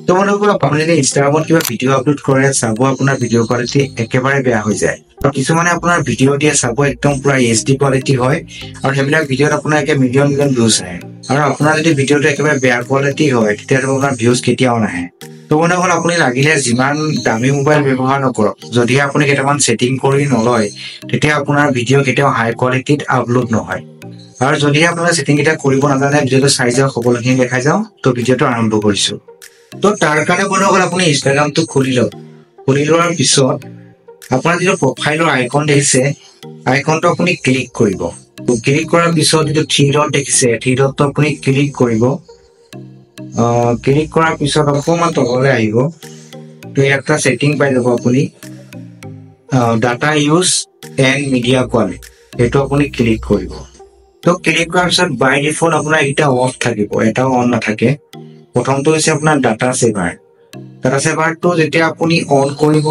তো বন্ধুসকল আপুনি যদি ইনষ্টাগ্ৰামত কিবা ভিডিঅ' আপলোড কৰে চাব আপোনাৰ ভিডিঅ' কোৱালিটি একেবাৰে বেয়া হৈ যায় আৰু কিছুমানে আপোনাৰ ভিডিঅ' দিয়ে চাব একদম পুৰা HD কোৱালিটি হয় আৰু সেইবিলাক ভিডিঅ'ত আপোনাৰ একে মিলিয়ন মিলিয়ন ভিউজ আহে আৰু আপোনাৰ যদি ভিডিঅ'টো একেবাৰে বেয়া কোৱালিটি হয় তেতিয়াতো আপোনাৰ ভিউজ কেতিয়াও নাহে তো বন্ধুসকল আপুনি লাগিলে যিমান দামী মোবাইল ব্যৱহাৰ নকৰক যদিহে আপুনি কেইটামান ছেটিং কৰি নলয় তেতিয়া আপোনাৰ ভিডিঅ' কেতিয়াও হাই কোৱালিটিত আপলোড নহয় আৰু যদিহে আপোনাৰ ছেটিং কেইটা কৰিব নাজানে ভিডিঅ'টো চাই যাওক সকলোখিনি দেখাই যাওঁ তো ভিডিঅ'টো আৰম্ভ কৰিছোঁ তো তাৰ কাৰণে বন্ধুসকল আপুনি ইনষ্টাগ্ৰামটো খুলি লওক খুলি লোৱাৰ পিছত আপোনাৰ যিটো প্ৰফাইলৰ আইকন দেখিছে আইকনটো আপুনি ক্লিক কৰিব ক্লিক কৰাৰ পিছত যিটো থ্ৰী ডট দেখিছে থ্ৰী ডটটো আপুনি ক্লিক কৰিব ক্লিক কৰাৰ পিছত অকণমান তললৈ আহিব তো একটা ছেটিং পাই যাব আপুনি data use and media quality সেইটো আপুনি ক্লিক কৰিব তো ক্লিক কৰাৰ পিছত বাই ডিফল্ট আপোনাৰ এটা অফ থাকিব এটাও অন নাথাকে প্ৰথমটো হৈছে আপোনাৰ ডাটা সেভাৰটো যেতিয়া আপুনি অন কৰিব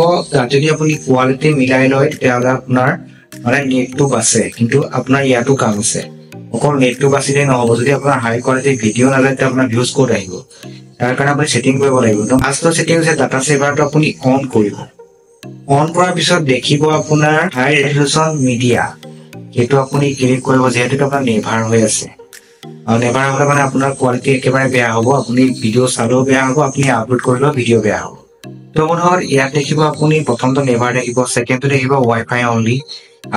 যদি আপুনি কোৱালিটি মিলাই লয় তেতিয়াহ'লে আপোনাৰ মানে নেটটো বাচে কিন্তু আপোনাৰ ইয়াতো কাম আছে অকল নেটটো বাচিলেই নহ'ব যদি আপোনাৰ হাই কোৱালিটি ভিডিঅ' নাযায় তেতিয়া আপোনাৰ ভিউজ ক'ত আহিব তাৰ কাৰণে আপুনি ছেটিং কৰিব লাগিব তো ফাৰ্ষ্টৰ ছেটিং হৈছে ডাটা সেভাৰটো আপুনি অন কৰিব অন কৰাৰ পিছত দেখিব আপোনাৰ হাই ৰেজলিউশ্যন মিডিয়া সেইটো আপুনি ক্লিক কৰিব যিহেতু আপোনাৰ নেভাৰ হৈ আছে আৰু নেভাৰ হ'লে মানে আপোনাৰ কোৱালিটি একেবাৰে বেয়া হ'ব আপুনি ভিডিঅ' চালেও বেয়া হ'ব আপুনি আপলোড কৰিলেও ভিডিঅ' বেয়া হ'ব তো বন্ধুসকল ইয়াত দেখিব আপুনি প্ৰথমটো নেভাৰ দেখিব ছেকেণ্ডটো দেখিব ৱাইফাই অনলি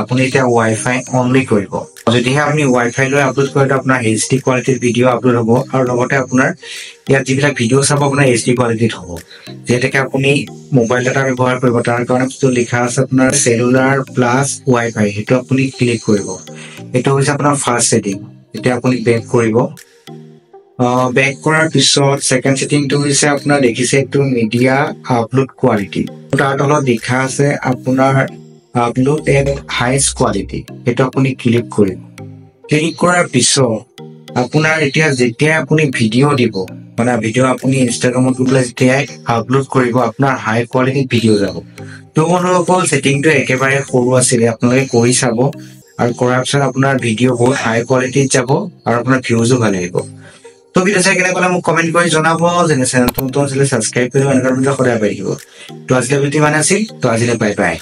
আপুনি এতিয়া ৱাইফাই অনলি কৰিব যদিহে আপুনি ৱাইফাই লৈ আপলোড কৰে আপোনাৰ HD কোৱালিটিৰ ভিডিঅ' আপলোড হ'ব আৰু লগতে আপোনাৰ ইয়াত যিবিলাক ভিডিঅ' চাব আপোনাৰ HD কোৱালিটিত হ'ব যিহেতুকে আপুনি মোবাইল ডাটা ব্যৱহাৰ কৰিব তাৰ কাৰণে যিটো লিখা আছে আপোনাৰ চেলুলাৰ প্লাছ ৱাইফাই সেইটো আপুনি ক্লিক কৰিব এইটো হৈছে আপোনাৰ ফাৰ্ষ্ট ছেটিং এতিয়া আপুনি বেক কৰিব বেক কৰাৰ পিছত ছেকেণ্ড ছেটিংটো হৈছে আপোনাৰ দেখিছে এইটো মিডিয়া আপলোড কোৱালিটি তাৰ তলত লিখা আছে আপোনাৰ আপলোড এট হাইষ্ট কোৱালিটি সেইটো আপুনি ক্লিক কৰিব ক্লিক কৰাৰ পিছত আপোনাৰ এতিয়া যেতিয়া আপুনি ভিডিঅ' দিব মানে ভিডিঅ' আপুনি ইনষ্টাগ্ৰামত গৈ পেলাই যেতিয়াই আপলোড কৰিব আপোনাৰ হাই কোৱালিটিত ভিডিঅ' যাব তো বন্ধুসকল ছেটিংটো একেবাৰে সৰু আছিলে আপোনালোকে কৰি চাব আৰু কৰাৰ পিছত আপোনাৰ ভিডিঅ' বহুত হাই কোৱালিটিত যাব আৰু আপোনাৰ ভিউজো ভাল আহিব তো ভিডিঅ' চাই কেনে ক'লে মোক কমেণ্ট কৰি জনাব যেনে চেনেলটো নতুন আছিলে ছাবস্ক্ৰাইব কৰিব এনেকুৱা ভিডিঅ' সদায় পাই থাকিব তো আজিলৈ ভিডিঅ' মানে আছিল তো আজিলৈ বাই বাই